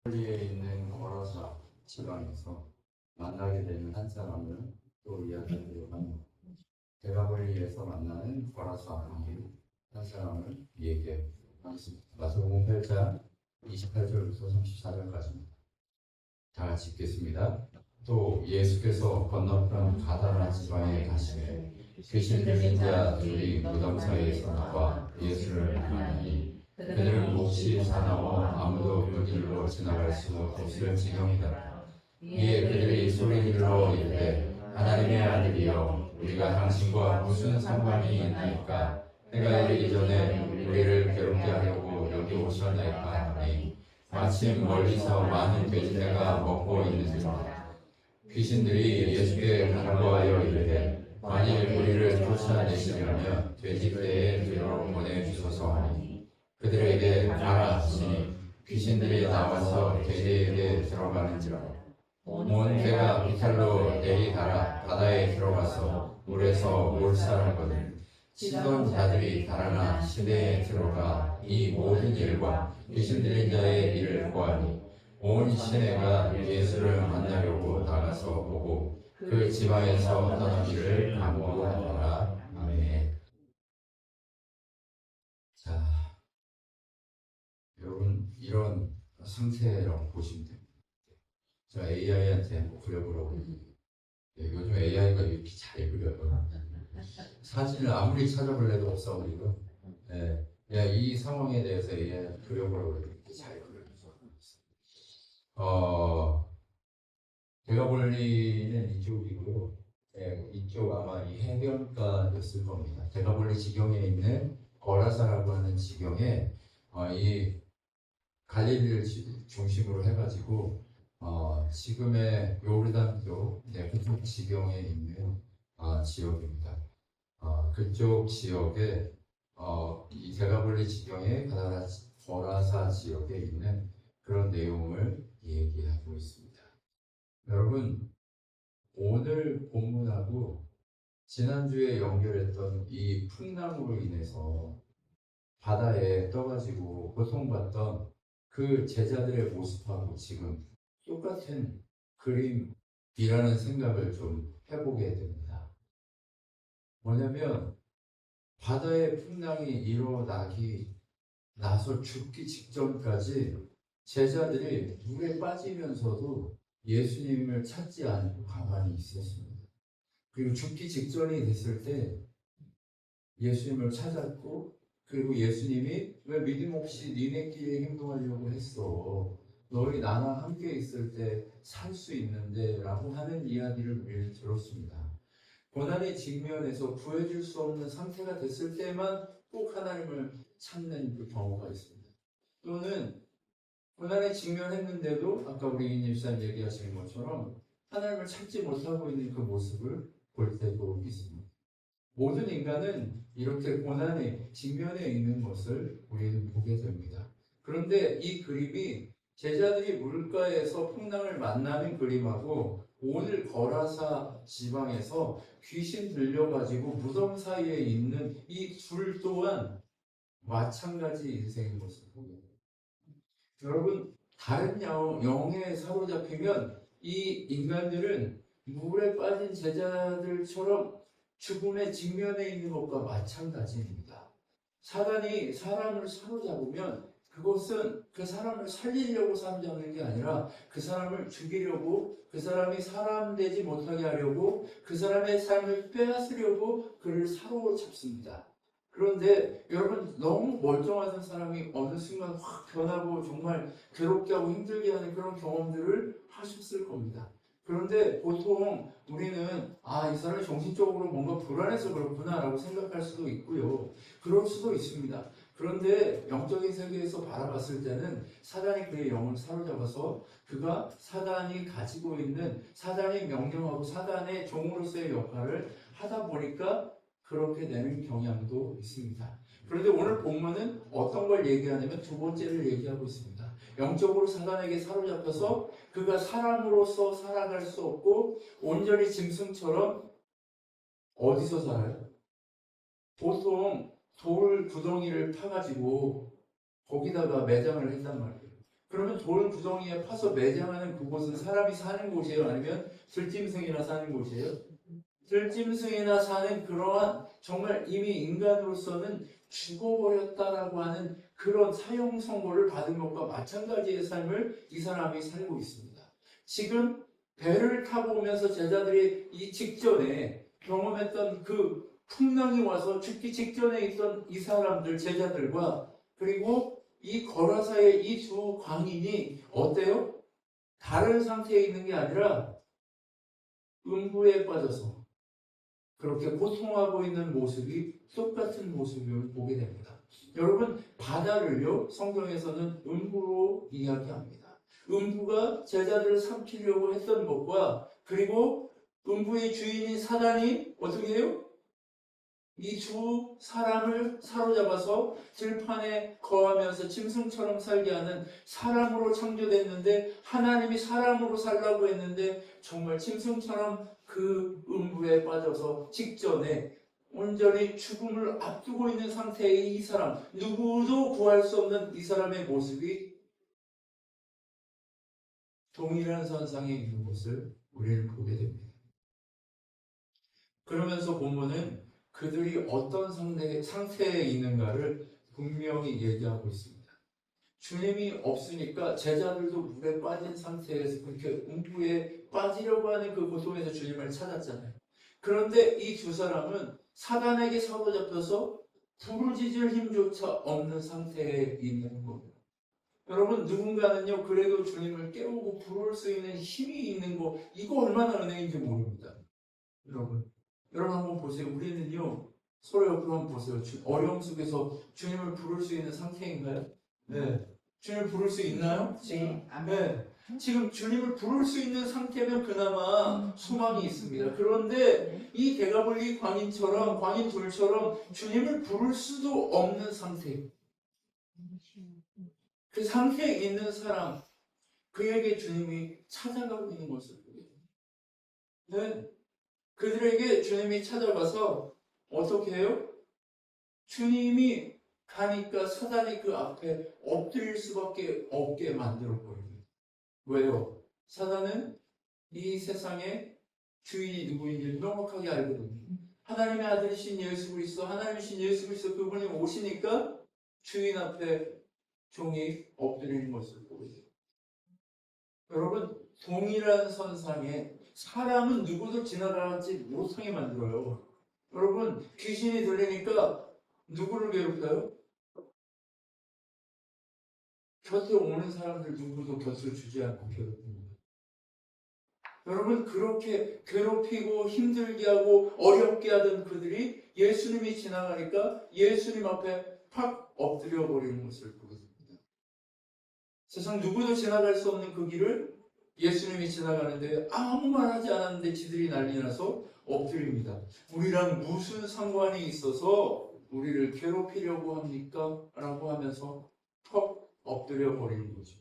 리에 있는 거라사 지방에서 만나게 되는 한 사람을 또 이야기하려고 합니다. 대가벌리에서 만나는 거라사 한 사람을 얘기하겠습니다. 마태복음 8장 28절부터 34절까지입니다. 다 같이 읽겠습니다. 또 예수께서 건너편 가다라 지방에 가시매 귀신 들린 자 둘이 무덤 사이에서 나와 예수를 만나니 그들은 몹시 사나워 아무도 그 길로 지나갈 수 없을 지경이다. 이에 그들이 소리질러 이르되 하나님의 아들이여 우리가 당신과 무슨 상관이 있나이까? 해가 이르기 전에 우리를 괴롭게 하려고 여기 오셨나이까 하니 마침 멀리서 많은 돼지떼가 먹고 있는지라. 귀신들이 예수께 간구하여 이르되 만일 우리를 쫓아내시려면 돼지떼의 뒤로 보내주소서 하니 그들에게 가라 하시니 귀신들이 나와서 돼지에게 들어가는지라. 온 개가 비탈로 내리달아 바다에 들어가서 물에서 몰살하거든 치던 자들이 달아나 시내에 들어가 이 모든 일과 귀신 들린 자의 일을 보아니 온 시내가 예수를 만나려고 나가서 보고 그 지방에서 떠나기를 간구하더라. 아멘. 자, 여러분 이런 상태라고 보시면 됩니다. 제가 AI한테 한번 그려보라고 했는데 요즘 AI가 이렇게 잘 그려요. 사진을 아무리 찾아볼래도 없어 그리고 이 상황에 대해서 AI한테 그려보라고 해도 이렇게 잘 그려요. 대가볼리는 이쪽이고요. 이쪽 아마 이 해변가였을 겁니다. 대가볼리 지경에 있는 거라사라고 하는 지경에 이 갈릴리를 중심으로 해가지고 지금의 요르단교 그쪽 지경에 있는 지역입니다. 그쪽 지역에 이 대가볼리 지경의 거라사 지역에 있는 그런 내용을 얘기하고 있습니다. 여러분 오늘 본문하고 지난주에 연결했던 이 풍랑으로 인해서 바다에 떠가지고 고통받던 그 제자들의 모습하고 지금 똑같은 그림이라는 생각을 좀 해보게 됩니다. 뭐냐면 바다의 풍랑이 일어나기 나서 죽기 직전까지 제자들이 물에 빠지면서도 예수님을 찾지 않고 가만히 있었습니다. 그리고 죽기 직전이 됐을 때 예수님을 찾았고 그리고 예수님이 왜 믿음 없이 니네끼리 행동하려고 했어? 너희 나랑 함께 있을 때 살 수 있는데 라고 하는 이야기를 우리는 들었습니다. 고난의 직면에서 구해줄 수 없는 상태가 됐을 때만 꼭 하나님을 찾는 그 경우가 있습니다. 또는 고난에 직면했는데도 아까 우리 이인입사님 얘기하시는 것처럼 하나님을 찾지 못하고 있는 그 모습을 볼 때도 있습니다. 모든 인간은 이렇게 고난의 직면에 있는 것을 우리는 보게 됩니다. 그런데 이 그림이 제자들이 물가에서 풍랑을 만나는 그림하고 오늘 거라사 지방에서 귀신 들려가지고 무덤 사이에 있는 이 둘 또한 마찬가지 인생인 것을 보게 됩니다. 여러분 다른 영에 사로잡히면 이 인간들은 물에 빠진 제자들처럼 죽음의 직면에 있는 것과 마찬가지입니다. 사단이 사람을 사로잡으면 그것은 그 사람을 살리려고 사로잡는 게 아니라 그 사람을 죽이려고 그 사람이 사람 되지 못하게 하려고 그 사람의 삶을 빼앗으려고 그를 사로잡습니다. 그런데 여러분 너무 멀쩡하던 사람이 어느 순간 확 변하고 정말 괴롭게 하고 힘들게 하는 그런 경험들을 하셨을 겁니다. 그런데 보통 우리는 이 사람이 정신적으로 뭔가 불안해서 그렇구나 라고 생각할 수도 있고요. 그럴 수도 있습니다. 그런데 영적인 세계에서 바라봤을 때는 사단이 그의 영을 사로잡아서 그가 사단이 가지고 있는 사단이 명령하고 사단의 종으로서의 역할을 하다 보니까 그렇게 되는 경향도 있습니다. 그런데 오늘 본문은 어떤 걸 얘기하냐면 두 번째를 얘기하고 있습니다. 영적으로 사단에게 사로잡혀서 그가 사람으로서 살아갈 수 없고 온전히 짐승처럼 어디서 살아요? 보통 돌 구덩이를 파가지고 거기다가 매장을 했단 말이에요. 그러면 돌 구덩이에 파서 매장하는 그곳은 사람이 사는 곳이에요? 아니면 들짐승이나 사는 곳이에요? 들짐승이나 사는 그러한 정말 이미 인간으로서는 죽어버렸다라고 하는 그런 사형 선고를 받은 것과 마찬가지의 삶을 이 사람이 살고 있습니다. 지금 배를 타고 오면서 제자들이 이 직전에 경험했던 그 풍랑이 와서 죽기 직전에 있던 이 사람들, 제자들과 그리고 이 거라사의 이 두 광인이 어때요? 다른 상태에 있는 게 아니라 음부에 빠져서 그렇게 고통하고 있는 모습이 똑같은 모습을 보게 됩니다. 여러분, 바다를요, 성경에서는 음부로 이야기합니다. 음부가 제자들을 삼키려고 했던 것과 그리고 음부의 주인인 사단이 어떻게 해요? 이 두 사람을 사로잡아서 들판에 거하면서 짐승처럼 살게 하는, 사람으로 창조됐는데 하나님이 사람으로 살라고 했는데 정말 짐승처럼 그 음부에 빠져서 직전에 온전히 죽음을 앞두고 있는 상태의 이 사람, 누구도 구할 수 없는 이 사람의 모습이 동일한 선상에 있는 것을 우리는 보게 됩니다. 그러면서 본문은 그들이 어떤 상태에 있는가를 분명히 얘기하고 있습니다. 주님이 없으니까 제자들도 물에 빠진 상태에서 그렇게 음부에 빠지려고 하는 그 고통에서 주님을 찾았잖아요. 그런데 이 두 사람은 사단에게 사로잡혀서 부르짖을 힘조차 없는 상태에 있는 겁니다. 여러분, 누군가는요 그래도 주님을 깨우고 부를 수 있는 힘이 있는 거, 이거 얼마나 은혜인지 모릅니다. 여러분 한번 보세요. 우리는요 서로 옆으로 한번 보세요. 어려움 속에서 주님을 부를 수 있는 상태인가요? 네. 주님을 부를 수 있나요? 지금? 네. 지금 주님을 부를 수 있는 상태면 그나마 소망이 있습니다. 그런데 이 대가볼리 광인 둘처럼 주님을 부를 수도 없는 상태. 그 상태에 있는 사람, 그에게 주님이 찾아가고 있는 것을 보게 됩니다. 네. 그들에게 주님이 찾아가서 어떻게 해요? 주님이 가니까 사단이 그 앞에 엎드릴 수밖에 없게 만들어버립니다. 왜요? 사단은 이 세상의 주인이 누구인지 명확하게 알거든요. 하나님의 아들이신 예수 그리스도, 하나님이신 예수 그리스도 그분이 오시니까 주인 앞에 종이 엎드리는 것을 보게 돼요. 여러분, 동일한 선상에 사람은 누구도 지나가지 못하게 만들어요. 여러분, 귀신이 들리니까 누구를 괴롭혀요? 곁에 오는 사람들 누구도 곁을 주지 않고 괴롭힙니다. 여러분, 그렇게 괴롭히고 힘들게 하고 어렵게 하던 그들이 예수님이 지나가니까 예수님 앞에 팍 엎드려 버리는 것을 보게 됩니다. 세상 누구도 지나갈 수 없는 그 길을 예수님이 지나가는데 아무 말 하지 않았는데 지들이 난리 나서 엎드립니다. 우리랑 무슨 상관이 있어서 우리를 괴롭히려고 합니까? 라고 하면서 턱 엎드려 버리는 거죠.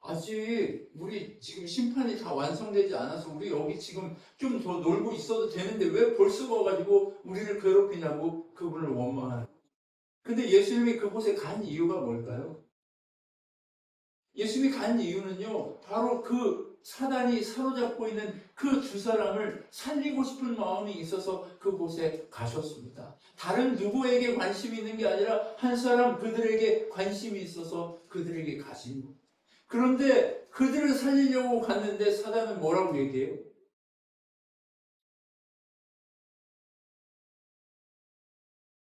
아직 우리 지금 심판이 다 완성되지 않아서 우리 여기 지금 좀 더 놀고 있어도 되는데 왜 벌써 와가지고 우리를 괴롭히냐고 그분을 원망하는. 근데 예수님이 그곳에 간 이유가 뭘까요? 예수님이 간 이유는요, 바로 그 사단이 사로잡고 있는 그 두 사람을 살리고 싶은 마음이 있어서 그곳에 가셨습니다. 다른 누구에게 관심이 있는 게 아니라 한 사람 그들에게 관심이 있어서 그들에게 가신 거예요. 그런데 그들을 살리려고 갔는데 사단은 뭐라고 얘기해요?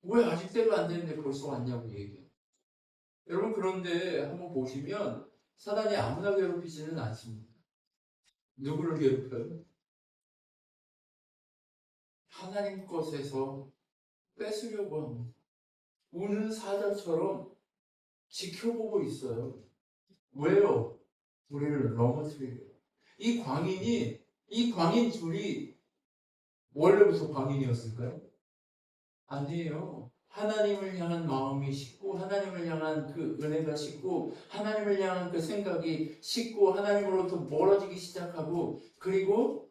왜 아직 때가 안 됐는데 벌써 왔냐고 얘기해요. 여러분, 그런데 한번 보시면 사단이 아무나 괴롭히지는 않습니다. 누구를 괴롭혀요? 하나님 것에서 뺏으려고 합니다. 우는 사자처럼 지켜보고 있어요. 왜요? 우리를 넘어뜨리려고. 이 광인 둘이 원래부터 광인이었을까요? 아니에요. 하나님을 향한 마음이 식고, 하나님을 향한 그 은혜가 식고, 하나님을 향한 그 생각이 식고, 하나님으로부터 멀어지기 시작하고, 그리고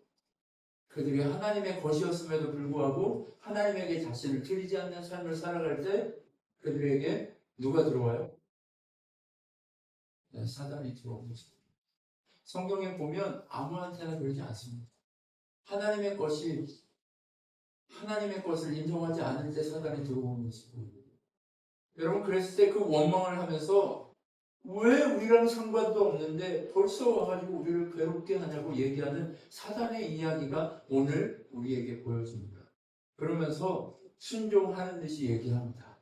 그들이 하나님의 것이었음에도 불구하고 하나님에게 자신을 드리지 않는 삶을 살아갈 때 그들에게 누가 들어와요? 사단이 들어온 거죠. 성경에 보면 아무한테나 그러지 않습니다. 하나님의 것을 인정하지 않을 때 사단이 들어오는 것이고, 여러분 그랬을 때 그 원망을 하면서 왜 우리랑 상관도 없는데 벌써 와가지고 우리를 괴롭게 하냐고 얘기하는 사단의 이야기가 오늘 우리에게 보여집니다. 그러면서 순종하는 듯이 얘기합니다.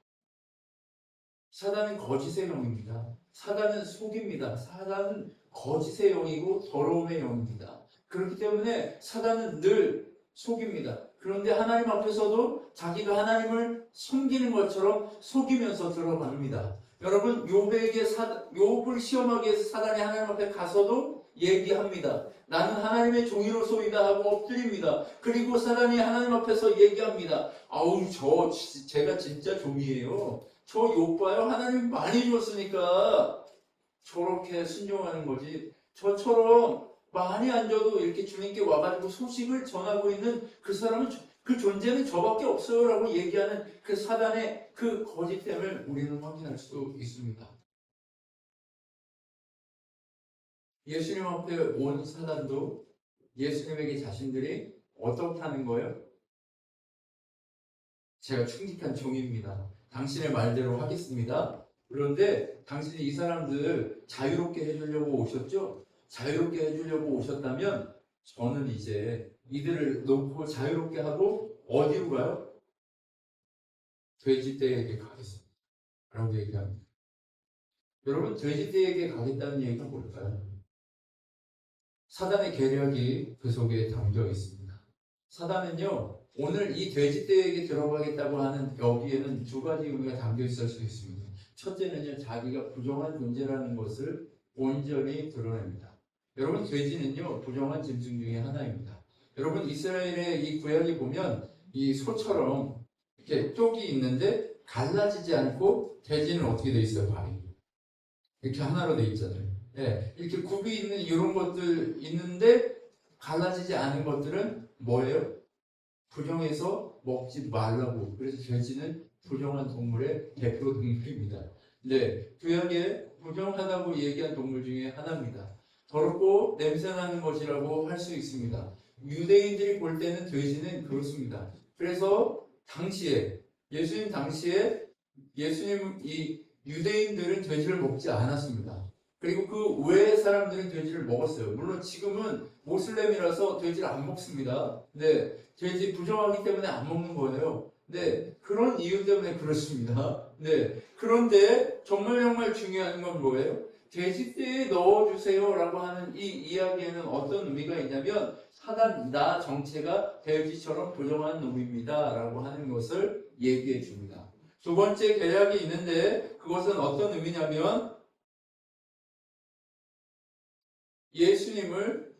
사단은 거짓의 영입니다. 사단은 속입니다. 사단은 거짓의 영이고 더러움의 영입니다. 그렇기 때문에 사단은 늘 속입니다. 그런데 하나님 앞에서도 자기가 하나님을 섬기는 것처럼 속이면서 들어갑니다. 여러분, 욥을 시험하기 위해서 사단이 하나님 앞에 가서도 얘기합니다. 나는 하나님의 종이로소이다 하고 엎드립니다. 그리고 사단이 하나님 앞에서 얘기합니다. 아우, 제가 진짜 종이에요. 저 욥 봐요. 하나님 많이 줬으니까 저렇게 순종하는 거지. 저처럼 많이 안 줘도 이렇게 주님께 와가지고 소식을 전하고 있는 그 사람은 그 존재는 저밖에 없어요 라고 얘기하는 그 사단의 그 거짓됨을 우리는 확인할 수 있습니다. 예수님 앞에 온 사단도 예수님에게 자신들이 어떻다는 거예요? 제가 충직한 종입니다. 당신의 말대로 하겠습니다. 그런데 당신이 이 사람들 자유롭게 해주려고 오셨죠? 자유롭게 해주려고 오셨다면 저는 이제 이들을 놓고 자유롭게 하고 어디로 가요? 돼지떼에게 가겠습니다. 라고 얘기합니다. 여러분, 돼지떼에게 가겠다는 얘기가 뭘까요? 사단의 계략이 그 속에 담겨 있습니다. 사단은요, 오늘 이 돼지떼에게 들어가겠다고 하는 여기에는 두 가지 의미가 담겨 있을 수 있습니다. 첫째는요, 자기가 부정한 존재라는 것을 온전히 드러냅니다. 여러분, 돼지는요, 부정한 짐승 중에 하나입니다. 여러분, 이스라엘의 이 구약에 보면 이 소처럼 이렇게 쪽이 있는데 갈라지지 않고 돼지는 어떻게 돼 있어요? 발이 이렇게 하나로 돼 있잖아요. 네, 이렇게 굽이 있는 이런 것들 있는데 갈라지지 않은 것들은 뭐예요? 부정해서 먹지 말라고. 그래서 돼지는 부정한 동물의 대표 동물입니다. 네, 구약에 부정하다고 얘기한 동물 중에 하나입니다. 더럽고 냄새나는 것이라고 할 수 있습니다. 유대인들이 볼 때는 돼지는 그렇습니다. 그래서 예수님 당시에 이 유대인들은 돼지를 먹지 않았습니다. 그리고 그 외의 사람들은 돼지를 먹었어요. 물론 지금은 모슬렘이라서 돼지를 안 먹습니다. 네, 돼지 부정하기 때문에 안 먹는 거예요. 네, 그런 이유 때문에 그렇습니다. 네, 그런데 정말 중요한 건 뭐예요? 돼지떼에 넣어주세요 라고 하는 이 이야기에는 어떤 의미가 있냐면 사단 나 정체가 돼지처럼 부정한 놈입니다 라고 하는 것을 얘기해 줍니다. 두 번째 계략이 있는데 그것은 어떤 의미냐면 예수님을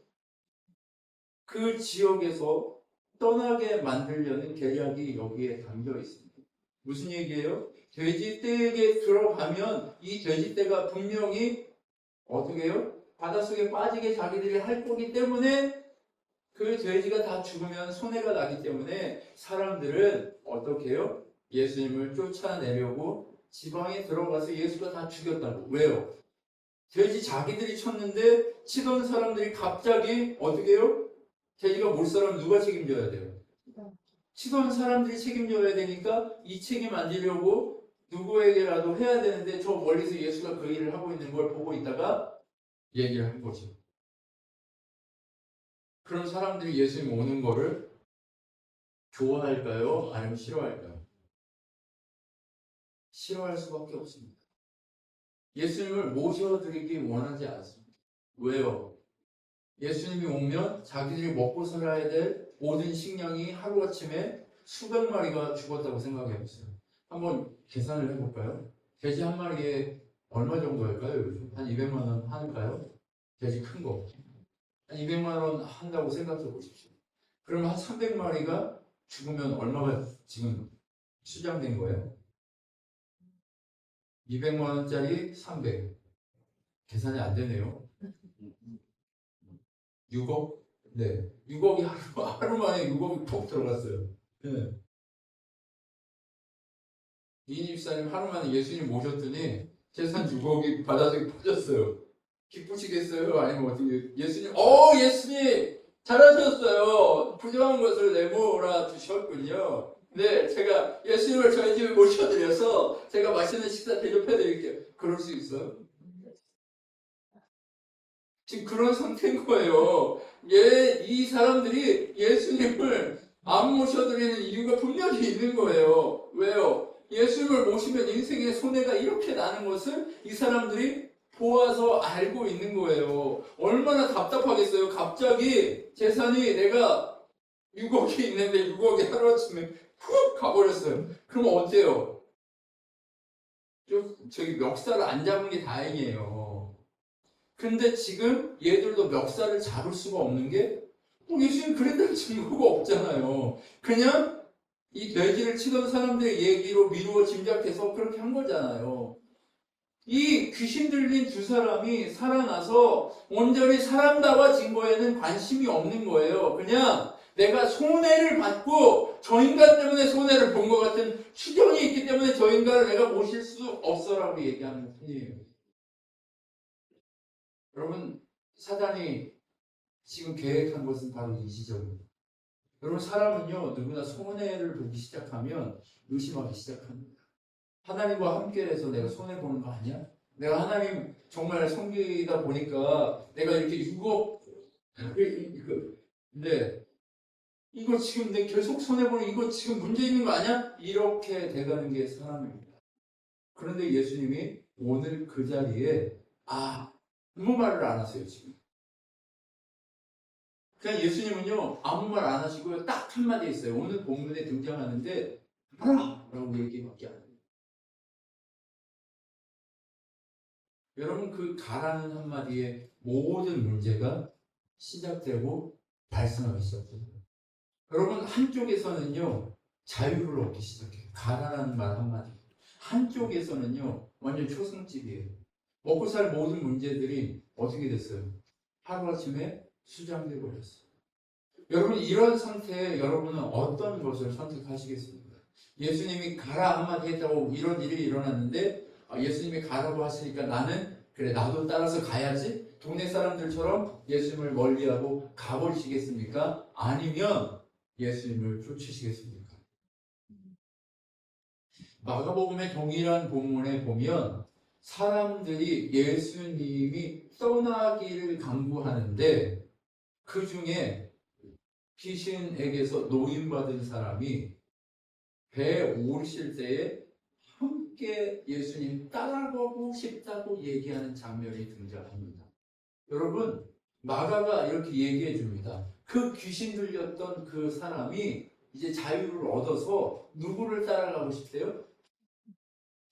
그 지역에서 떠나게 만들려는 계략이 여기에 담겨 있습니다. 무슨 얘기예요? 돼지떼에게 들어가면 이 돼지떼가 분명히 어떻게 해요? 바닷속에 빠지게 자기들이 할 거기 때문에 그 돼지가 다 죽으면 손해가 나기 때문에 사람들은 어떻게 해요? 예수님을 쫓아내려고 지방에 들어가서 예수가 다 죽였다고. 왜요? 돼지 자기들이 쳤는데 치던 사람들이 갑자기 어떻게 해요? 돼지가 몰 사람 누가 책임져야 돼요? 치던 사람들이 책임져야 되니까 이 책임 안 지려고 누구에게라도 해야 되는데 저 멀리서 예수가 그 일을 하고 있는 걸 보고 있다가 얘기를 한 거죠. 그럼 사람들이 예수님 오는 거를 좋아할까요? 아니면 싫어할까요? 싫어할 수밖에 없습니다. 예수님을 모셔드리기 원하지 않습니다. 왜요? 예수님이 오면 자기들이 먹고 살아야 될 모든 식량이 하루아침에 수백 마리가 죽었다고 생각해 보세요. 한번 계산을 해볼까요? 돼지 한 마리에 얼마 정도 할까요? 요즘? 한 200만 원 하는가요? 돼지 큰 거. 한 200만 원 한다고 생각해 보십시오. 그러면 한 300마리가 죽으면 얼마가 지금 수장된 거예요? 200만 원짜리 300. 계산이 안 되네요. 6억? 네. 6억이 하루 만에 6억이 폭 들어갔어요. 네. 이인희 집사님 하루 만에 예수님 모셨더니 재산 6억이 바닷속에 빠졌어요. 기쁘시겠어요? 아니면 어떻게? 예수님 잘하셨어요. 부정한 것을 내몰아 두셨군요. 네, 제가 예수님을 저희 집에 모셔드려서 제가 맛있는 식사 대접해드릴게요. 그럴 수 있어요? 지금 그런 상태인 거예요. 이 사람들이 예수님을 안 모셔드리는 이유가 분명히 있는 거예요. 왜요? 예수님을 모시면 인생의 손해가 이렇게 나는 것을 이 사람들이 보아서 알고 있는 거예요. 얼마나 답답하겠어요. 갑자기 재산이 내가 6억이 있는데 6억이 하루아침에 푹 가버렸어요. 그럼 어때요? 저기 멱살을 안 잡은 게 다행이에요. 근데 지금 얘들도 멱살을 잡을 수가 없는 게 예수님 그랬다는 증거가 없잖아요. 그냥 이 돼지를 치던 사람들의 얘기로 미루어 짐작해서 그렇게 한 거잖아요. 이 귀신 들린 두 사람이 살아나서 온전히 사람다워진 거에는 관심이 없는 거예요. 그냥 내가 손해를 받고 저 인간 때문에 손해를 본 것 같은 추정이 있기 때문에 저 인간을 내가 모실 수 없어라고 얘기하는 뿐이에요. 여러분, 사단이 지금 계획한 것은 바로 이 지점입니다. 여러분, 사람은요, 누구나 손해를 보기 시작하면 의심하기 시작합니다. 하나님과 함께해서 내가 손해보는 거 아니야? 내가 하나님 정말 섬기다 보니까 내가 이렇게 6억, 근데 이거 지금 내 계속 손해보는 이거 지금 문제 있는 거 아니야? 이렇게 돼가는 게 사람입니다. 그런데 예수님이 오늘 그 자리에 아무 말을 안 하세요, 지금. 그냥 예수님은요, 아무 말 안 하시고요, 딱 한마디 했어요. 오늘 본문에 등장하는데, 라고 얘기밖에 안 해요. 여러분, 그 가라는 한마디에 모든 문제가 시작되고 발생하기 시작됩니다. 여러분, 한쪽에서는요, 자유를 얻기 시작해요. 가라는 말 한마디. 한쪽에서는요, 완전 초승집이에요. 먹고 살 모든 문제들이 어떻게 됐어요? 하루아침에 수장돼 버렸어요. 여러분, 이런 상태에 여러분은 어떤 것을 선택하시겠습니까? 예수님이 가라 한마디 했다고 이런 일이 일어났는데 예수님이 가라고 하시니까 나는 그래 나도 따라서 가야지 동네 사람들처럼 예수님을 멀리하고 가버리시겠습니까? 아니면 예수님을 쫓으시겠습니까? 마가복음의 동일한 본문에 보면 사람들이 예수님이 떠나기를 강구하는데 그 중에 귀신에게서 노인받은 사람이 배에 오르실 때에 함께 예수님 따라가고 싶다고 얘기하는 장면이 등장합니다. 여러분, 마가가 이렇게 얘기해 줍니다. 그 귀신 들렸던 그 사람이 이제 자유를 얻어서 누구를 따라가고 싶대요?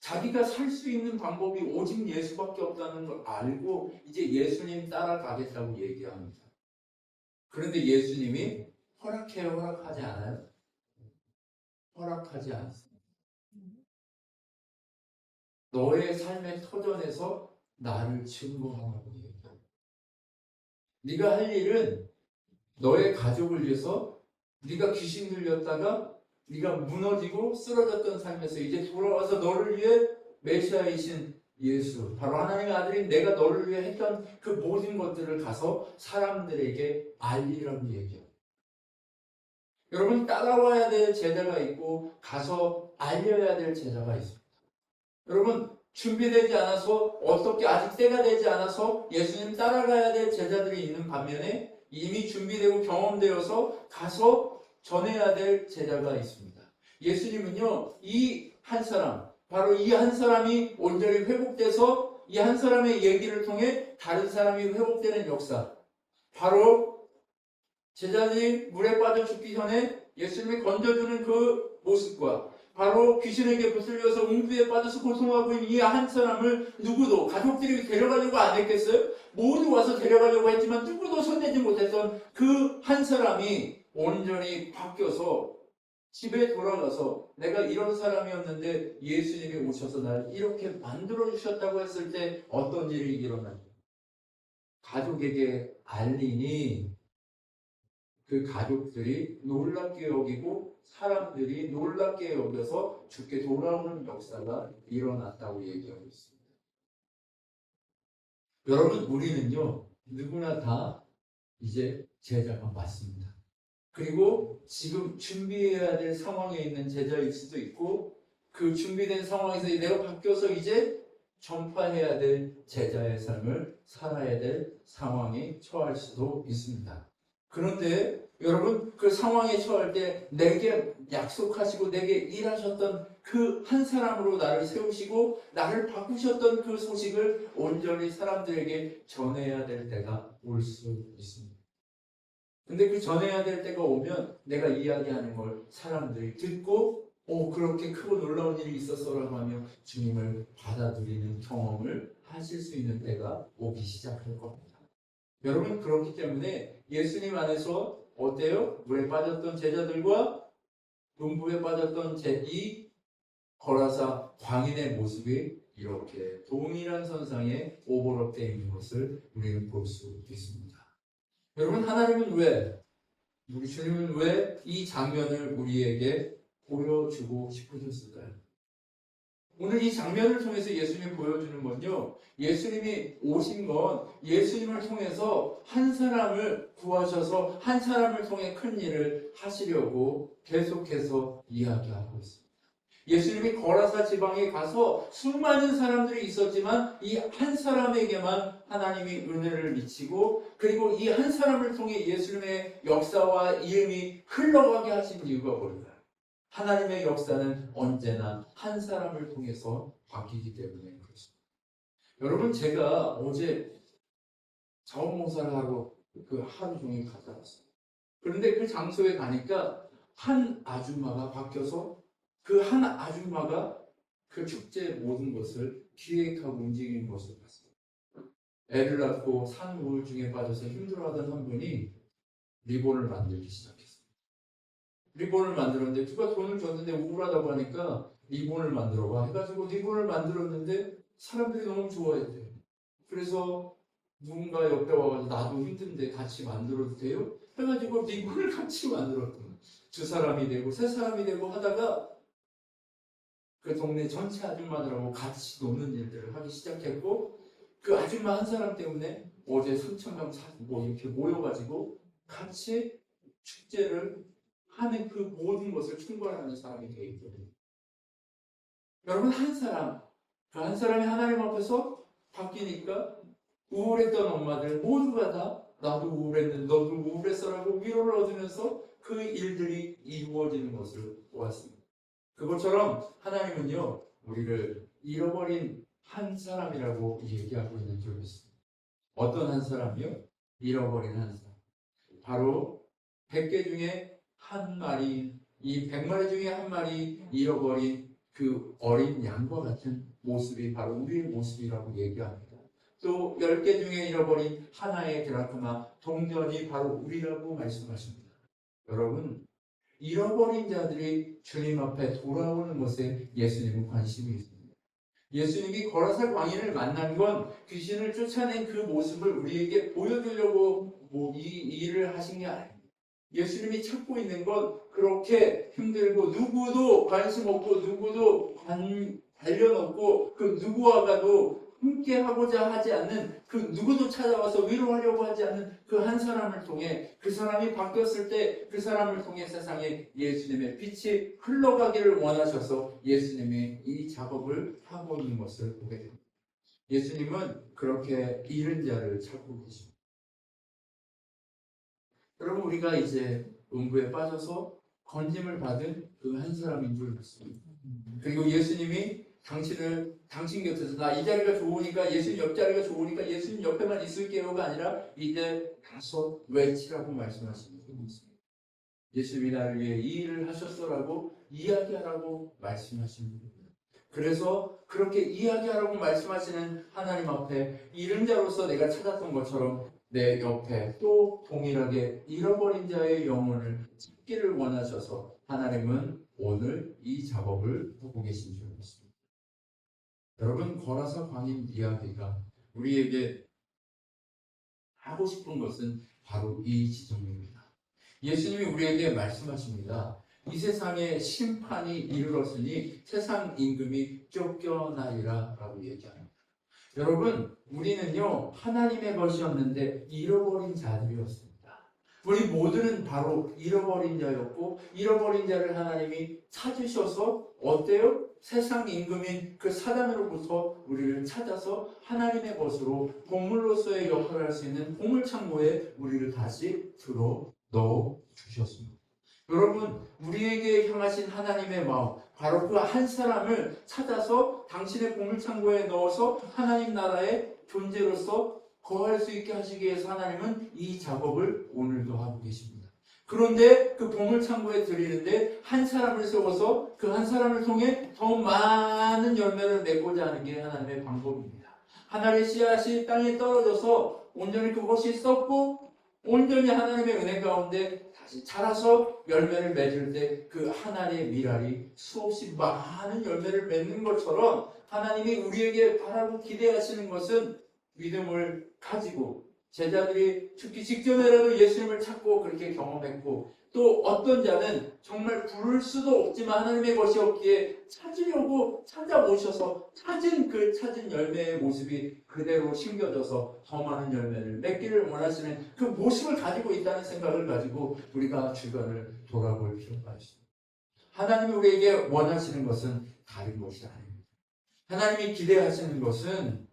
자기가 살 수 있는 방법이 오직 예수밖에 없다는 걸 알고 이제 예수님 따라가겠다고 얘기합니다. 그런데 예수님이 허락하지 않아요? 허락하지 않습니다. 너의 삶의 터전에서 나를 증거하라고 얘기합니다. 네가 할 일은 너의 가족을 위해서 네가 귀신 들렸다가 네가 무너지고 쓰러졌던 삶에서 이제 돌아와서 너를 위해 메시아이신 예수, 바로 하나님의 아들인 내가 너를 위해 했던 그 모든 것들을 가서 사람들에게 알리라고 얘기해요. 여러분, 따라와야 될 제자가 있고 가서 알려야 될 제자가 있습니다. 여러분, 준비되지 않아서 어떻게 아직 때가 되지 않아서 예수님 따라가야 될 제자들이 있는 반면에 이미 준비되고 경험되어서 가서 전해야 될 제자가 있습니다. 예수님은요, 이 한 사람, 바로 이 한 사람이 온전히 회복돼서 이 한 사람의 얘기를 통해 다른 사람이 회복되는 역사, 바로 제자들이 물에 빠져 죽기 전에 예수님이 건져주는 그 모습과 바로 귀신에게 붙들려서 웅비에 빠져서 고통하고 있는 이 한 사람을 누구도 가족들이 데려가려고 안 했겠어요? 모두 와서 데려가려고 했지만 누구도 손대지 못했던 그 한 사람이 온전히 바뀌어서 집에 돌아가서 내가 이런 사람이었는데 예수님이 오셔서 나를 이렇게 만들어 주셨다고 했을 때 어떤 일이 일어나요? 가족에게 알리니 그 가족들이 놀랍게 여기고 사람들이 놀랍게 여겨서 죽게 돌아오는 역사가 일어났다고 얘기하고 있습니다. 여러분, 우리는요, 누구나 다 이제 제자가 맞습니다. 그리고 지금 준비해야 될 상황에 있는 제자일 수도 있고, 그 준비된 상황에서 내가 바뀌어서 이제 전파해야 될 제자의 삶을 살아야 될 상황에 처할 수도 있습니다. 그런데 여러분, 그 상황에 처할 때 내게 약속하시고 내게 일하셨던 그 한 사람으로 나를 세우시고 나를 바꾸셨던 그 소식을 온전히 사람들에게 전해야 될 때가 올 수 있습니다. 근데 그 전해야 될 때가 오면 내가 이야기하는 걸 사람들이 듣고 그렇게 크고 놀라운 일이 있었어라고 하며 주님을 받아들이는 경험을 하실 수 있는 때가 오기 시작할 겁니다. 여러분, 그렇기 때문에 예수님 안에서 어때요? 물에 빠졌던 제자들과 음부에 빠졌던 이 거라사 광인의 모습이 이렇게 동일한 선상에 오버랩되어 있는 것을 우리는 볼 수 있습니다. 여러분, 하나님은 왜, 우리 주님은 왜 이 장면을 우리에게 보여주고 싶으셨을까요? 오늘 이 장면을 통해서 예수님이 보여주는 건요, 예수님이 오신 건 예수님을 통해서 한 사람을 구하셔서 한 사람을 통해 큰 일을 하시려고 계속해서 이야기하고 있습니다. 예수님이 거라사 지방에 가서 수많은 사람들이 있었지만 이 한 사람에게만 하나님이 은혜를 미치고, 그리고 이 한 사람을 통해 예수님의 역사와 이름이 흘러가게 하신 이유가 뭘까요? 하나님의 역사는 언제나 한 사람을 통해서 바뀌기 때문에 그렇습니다. 여러분, 제가 어제 자원봉사를 하러 하루 종일 갔다 왔어요. 그런데 그 장소에 가니까 한 아줌마가 바뀌어서 그 한 아줌마가 그 축제 모든 것을 기획하고 움직이는 것을 봤어요. 애를 낳고 산 우울증에 빠져서 힘들어하던 한 분이 리본을 만들기 시작했어요. 리본을 만들었는데 누가 돈을 줬는데 우울하다고 하니까 리본을 만들어봐 해가지고 리본을 만들었는데 사람들이 너무 좋아했대요. 그래서 누군가 옆에 와가지고 나도 힘든데 같이 만들어도 돼요? 해가지고 리본을 같이 만들었던 거예요. 두 사람이 되고 세 사람이 되고 하다가 그 동네 전체 아줌마들하고 같이 노는 일들을 하기 시작했고, 그 아줌마 한 사람 때문에 어제 3,000명 이렇게 모여가지고 같이 축제를 하는 그 모든 것을 충분하는 사람이 되겠거든요. 여러분, 한 사람, 그 한 사람이 하나님 앞에서 바뀌니까 우울했던 엄마들 모두가 다 나도 우울했는데 너도 우울했어라고 위로를 얻으면서 그 일들이 이루어지는 것을 보았습니다. 그것처럼 하나님은요, 우리를 잃어버린 한 사람이라고 얘기하고 있는 줄 믿습니다. 어떤 한 사람이요? 잃어버린 한 사람. 바로 100개 중에 한 마리, 이 100마리 중에 한 마리 잃어버린 그 어린 양과 같은 모습이 바로 우리의 모습이라고 얘기합니다. 또 10개 중에 잃어버린 하나의 드라크마, 동전이 바로 우리라고 말씀하십니다. 여러분, 잃어버린 자들이 주님 앞에 돌아오는 것에 예수님은 관심이 있습니다. 예수님이 거라사 광인을 만난 건 귀신을 쫓아낸 그 모습을 우리에게 보여주려고 이 일을 하신 게 아닙니다. 예수님이 찾고 있는 건 그렇게 힘들고 누구도 관심 없고 누구도 관련 없고 그 누구와가도 함께 하고자 하지 않는, 그 누구도 찾아와서 위로하려고 하지 않는 그 한 사람을 통해, 그 사람이 바뀌었을 때 그 사람을 통해 세상에 예수님의 빛이 흘러가기를 원하셔서 예수님이 이 작업을 하고 있는 것을 보게 됩니다. 예수님은 그렇게 잃은 자를 찾고 계십니다. 여러분, 우리가 이제 음부에 빠져서 건짐을 받은 그 한 사람인 줄 믿습니다. 그리고 예수님이 당신 곁에서 나 이 자리가 좋으니까, 예수님 옆자리가 좋으니까 예수님 옆에만 있을게요가 아니라 이제 가서 외치라고 말씀하시는 분이십니다. 예수님이 나를 위해 이 일을 하셨어라고 이야기하라고 말씀하시는 분입니다. 그래서 그렇게 이야기하라고 말씀하시는 하나님 앞에 잃은 자로서 내가 찾았던 것처럼 내 옆에 또 동일하게 잃어버린 자의 영혼을 찾기를 원하셔서 하나님은 오늘 이 작업을 하고 계신 줄 믿습니다. 여러분, 거라사 광인 이야기가 우리에게 하고 싶은 것은 바로 이 지점입니다. 예수님이 우리에게 말씀하십니다. 이 세상에 심판이 이르렀으니 세상 임금이 쫓겨나리라 라고 얘기합니다. 여러분, 우리는요, 하나님의 것이었는데 잃어버린 자들이었습니다. 우리 모두는 바로 잃어버린 자였고, 잃어버린 자를 하나님이 찾으셔서 어때요? 세상 임금인 그 사단으로부터 우리를 찾아서 하나님의 것으로 보물로서의 역할을 할 수 있는 보물창고에 우리를 다시 들어 넣어 주셨습니다. 여러분, 우리에게 향하신 하나님의 마음, 바로 그 한 사람을 찾아서 당신의 보물창고에 넣어서 하나님 나라의 존재로서 거할 수 있게 하시기 위해서 하나님은 이 작업을 오늘도 하고 계십니다. 그런데 그 보물창고에 드리는데 한 사람을 세워서 그 한 사람을 통해 더 많은 열매를 맺고자 하는 게 하나님의 방법입니다. 하나님의 씨앗이 땅에 떨어져서 온전히 그것이 썩고 온전히 하나님의 은혜 가운데 다시 자라서 열매를 맺을 때 그 하나님의 미랄이 수없이 많은 열매를 맺는 것처럼 하나님이 우리에게 바라고 기대하시는 것은 믿음을 가지고 제자들이 죽기 직전에라도 예수님을 찾고 그렇게 경험했고, 또 어떤 자는 정말 부를 수도 없지만 하나님의 것이 없기에 찾으려고 찾아오셔서 찾은 열매의 모습이 그대로 심겨져서 더 많은 열매를 맺기를 원하시는 그 모습을 가지고 있다는 생각을 가지고 우리가 주변을 돌아볼 필요가 있습니다. 하나님이 우리에게 원하시는 것은 다른 것이 아닙니다. 하나님이 기대하시는 것은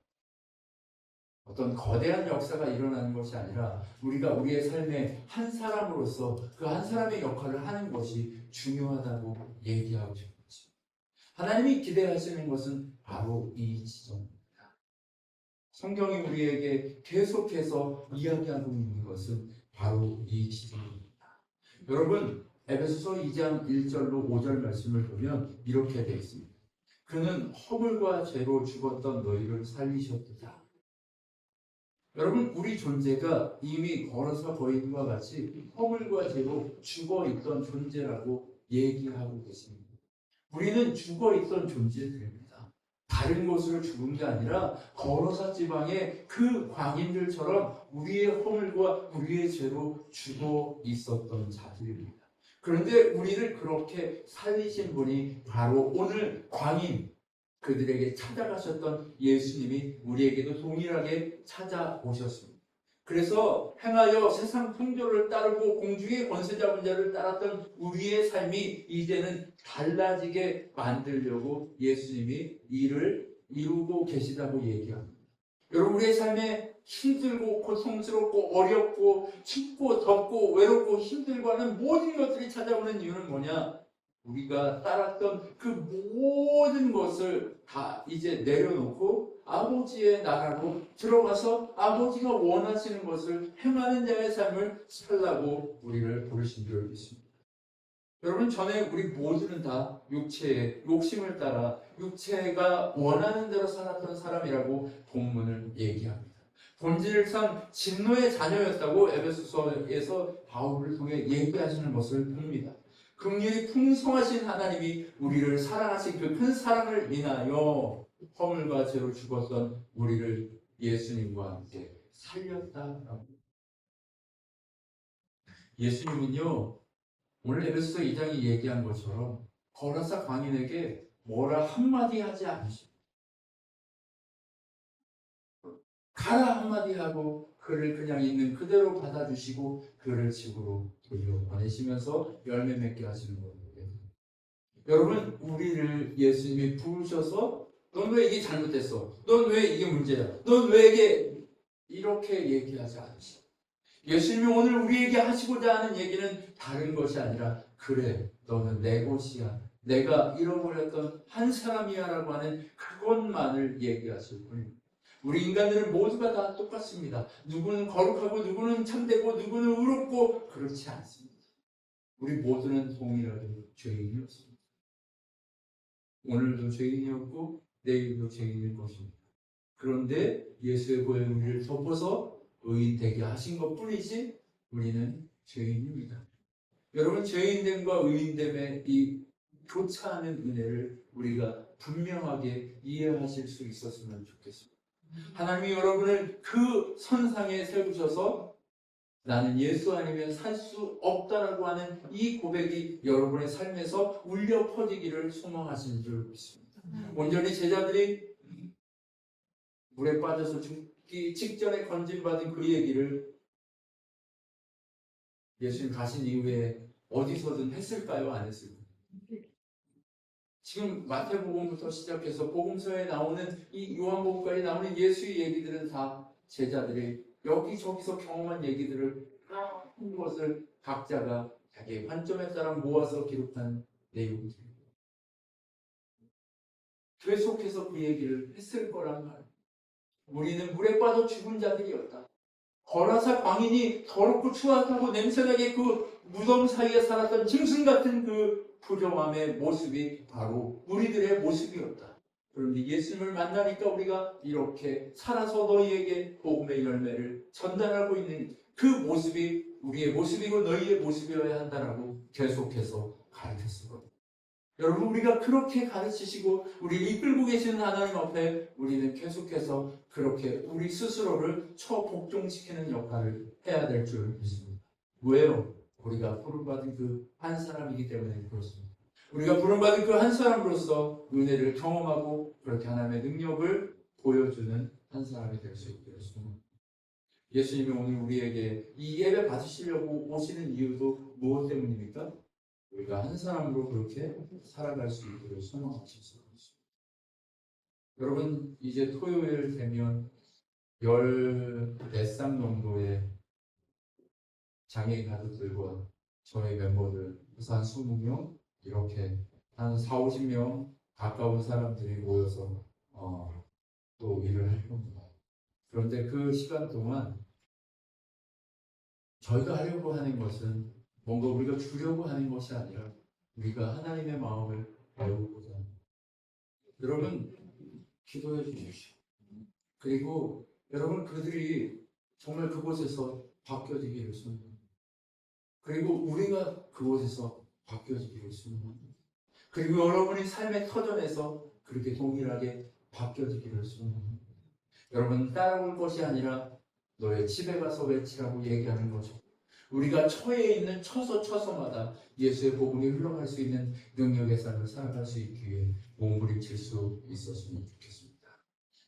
어떤 거대한 역사가 일어나는 것이 아니라 우리가 우리의 삶의 한 사람으로서 그 한 사람의 역할을 하는 것이 중요하다고 얘기하고 싶은 것입니다. 하나님이 기대하시는 것은 바로 이 지점입니다. 성경이 우리에게 계속해서 이야기하고 있는 것은 바로 이 지점입니다. 여러분, 에베소서 2장 1절로 5절 말씀을 보면 이렇게 되어 있습니다. 그는 허물과 죄로 죽었던 너희를 살리셨도다. 여러분, 우리 존재가 이미 걸어서 거인과 같이 허물과 죄로 죽어있던 존재라고 얘기하고 계십니다. 우리는 죽어있던 존재들입니다. 다른 곳으로 죽은 게 아니라 거로사 지방의 그 광인들처럼 우리의 허물과 우리의 죄로 죽어있었던 자들입니다. 그런데 우리를 그렇게 살리신 분이 바로 오늘 광인, 그들에게 찾아가셨던 예수님이 우리에게도 동일하게 찾아오셨습니다. 그래서 행하여 세상 풍조를 따르고 공중의 권세 잡은 자를 따랐던 우리의 삶이 이제는 달라지게 만들려고 예수님이 일을 이루고 계시다고 얘기합니다. 여러분, 우리의 삶에 힘들고 고통스럽고 어렵고 춥고 덥고 외롭고 힘들고 하는 모든 것들이 찾아오는 이유는 뭐냐? 우리가 따랐던 그 모든 것을 다 이제 내려놓고 아버지의 나라로 들어가서 아버지가 원하시는 것을 행하는 자의 삶을 살라고 우리를 부르신 줄 믿습니다. 여러분, 전에 우리 모두는 다 육체의 욕심을 따라 육체가 원하는 대로 살았던 사람이라고 본문을 얘기합니다. 본질상 진노의 자녀였다고 에베소서에서 바울을 통해 얘기하시는 것을 봅니다. 긍휼이 풍성하신 하나님이 우리를 사랑하신 그 큰 사랑을 인하여 허물과 죄로 죽었던 우리를 예수님과 함께 살렸다라고. 예수님은요, 오늘 에베소서 2장이 얘기한 것처럼 거라사 광인에게 뭐라 한마디 하지 않으십니다. 가라 한마디 하고 그를 그냥 있는 그대로 받아주시고 그를 집으로 돌려보내시면서 열매 맺게 하시는 거예요. 여러분, 우리를 예수님이 부르셔서 넌 왜 이게 잘못됐어? 넌 왜 이게 문제야? 넌 왜 이게 이렇게 얘기하지 않으시죠? 예수님이 오늘 우리에게 하시고자 하는 얘기는 다른 것이 아니라 그래, 너는 내 것이야. 내가 잃어버렸던 한 사람이야 라고 하는 그것만을 얘기하실 뿐입니다. 우리 인간들은 모두가 다 똑같습니다. 누구는 거룩하고 누구는 참되고 누구는 의롭고 그렇지 않습니다. 우리 모두는 동일하게 죄인이었습니다. 오늘도 죄인이었고 내일도 죄인일 것입니다. 그런데 예수의 보혈 우리를 덮어서 의인 되게 하신 것뿐이지 우리는 죄인입니다. 여러분, 죄인됨과 의인됨의 이 교차하는 은혜를 우리가 분명하게 이해하실 수 있었으면 좋겠습니다. 하나님이 여러분을 그 선상에 세우셔서 나는 예수 아니면 살 수 없다라고 하는 이 고백이 여러분의 삶에서 울려 퍼지기를 소망하시는 줄 믿습니다. 온전히 제자들이 물에 빠져서 죽기 직전에 건진받은 그 얘기를 예수님 가신 이후에 어디서든 했을까요? 안 했을까요? 지금 마태복음부터 시작해서 복음서에 나오는 이 요한복음까지 나오는 예수의 얘기들은 다 제자들이 여기저기서 경험한 얘기들을 다 한 것을 각자가 자기의 관점에 따라 모아서 기록한 내용들입니다. 계속해서 그 얘기를 했을 거란 말이에요. 우리는 물에 빠져 죽은 자들이었다. 거라사 광인이 더럽고 추악하고 냄새나게 그 무덤 사이에 살았던 짐승 같은 그 부정함의 모습이 바로 우리들의 모습이었다. 그런데 예수님을 만나니까 우리가 이렇게 살아서 너희에게 복음의 열매를 전달하고 있는 그 모습이 우리의 모습이고 너희의 모습이어야 한다라고 계속해서 가르쳤습니다. 여러분, 우리가 그렇게 가르치시고 우리를 이끌고 계시는 하나님 앞에 우리는 계속해서 그렇게 우리 스스로를 처복종시키는 역할을 해야 될 줄 믿습니다. 왜요? 우리가 부름받은 그 한 사람이기 때문에 그렇습니다. 우리가 부름받은 그 한 사람으로서 은혜를 경험하고 그렇게 하나님의 능력을 보여주는 한 사람이 될 수 있게 됐습니다. 예수님이 오늘 우리에게 이 예배 받으시려고 오시는 이유도 무엇 때문입니까? 우리가 한 사람으로 그렇게 살아갈 수 있도록 소망하셔서 그렇습니다. 여러분, 이제 토요일 되면 14쌍 정도의 장애인 가족들과 저희 멤버들, 그래서 한 20명, 이렇게 한 4, 50명 가까운 사람들이 모여서 또 일을 할 겁니다. 그런데 그 시간 동안 저희가 하려고 하는 것은 뭔가 우리가 주려고 하는 것이 아니라 우리가 하나님의 마음을 배우고자 합니다. 여러분, 기도해 주십시오. 그리고 여러분, 그들이 정말 그곳에서 바뀌어지기를 소원합니다. 그리고 우리가 그곳에서 바뀌어지기를 소원합니다. 그리고 여러분이 삶의 터전에서 그렇게 동일하게 바뀌어지기를 소원합니다. 여러분, 따라올 것이 아니라 너의 집에 가서 외치라고 얘기하는 거죠. 우리가 처해 있는 처소마다 예수의 복음이 흘러갈 수 있는 능력의 삶을 살아갈 수 있기 위해 몸부림칠 수 있었으면 좋겠습니다.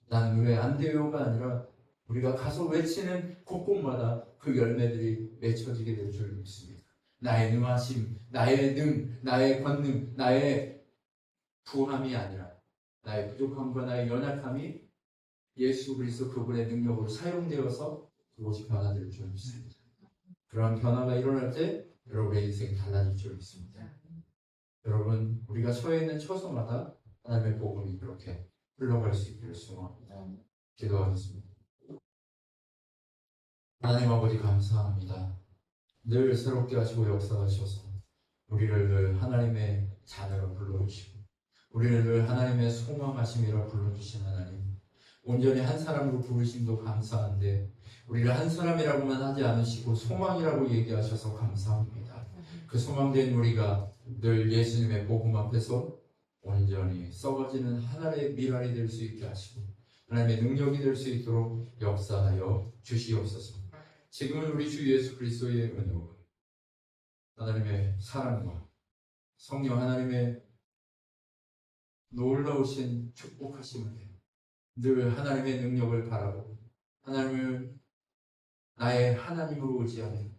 나는 왜 안 돼요가 아니라 우리가 가서 외치는 곳곳마다 그 열매들이 맺혀지게 될 줄 믿습니다. 나의 능하심, 나의 권능, 나의 부함이 아니라 나의 부족함과 나의 연약함이 예수 그리스도 그분의 능력으로 사용되어서 그것이 변화될 줄 믿습니다. 그러한 변화가 일어날 때 여러분의 인생이 달라질 줄 믿습니다. 여러분, 우리가 처해 있는 처소마다 하나님의 복음이 그렇게 흘러갈 수 있기를 소망합니다. 기도하겠습니다. 하나님 아버지, 감사합니다. 늘 새롭게 하시고 역사하셔서 우리를 늘 하나님의 자녀로 불러주시고 우리를 늘 하나님의 소망하심이라 불러주신 하나님, 온전히 한 사람으로 부르심도 감사한데 우리를 한 사람이라고만 하지 않으시고 소망이라고 얘기하셔서 감사합니다. 그 소망된 우리가 늘 예수님의 복음 앞에서 온전히 썩어지는 하나의 미랄이 될 수 있게 하시고 하나님의 능력이 될 수 있도록 역사하여 주시옵소서. 지금은 우리 주 예수 그리스도의 은혜와 하나님의 사랑과 성령 하나님의 놀라우신 축복하심을 늘 하나님의 능력을 바라고 하나님을 나의 하나님으로 의지하며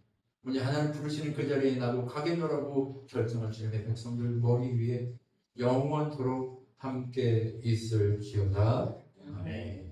하나님 부르시는 그 자리에 나도 가겠노라고 결정한 주님의 백성들 머리 위에 영원토록 함께 있을지어다. 아멘.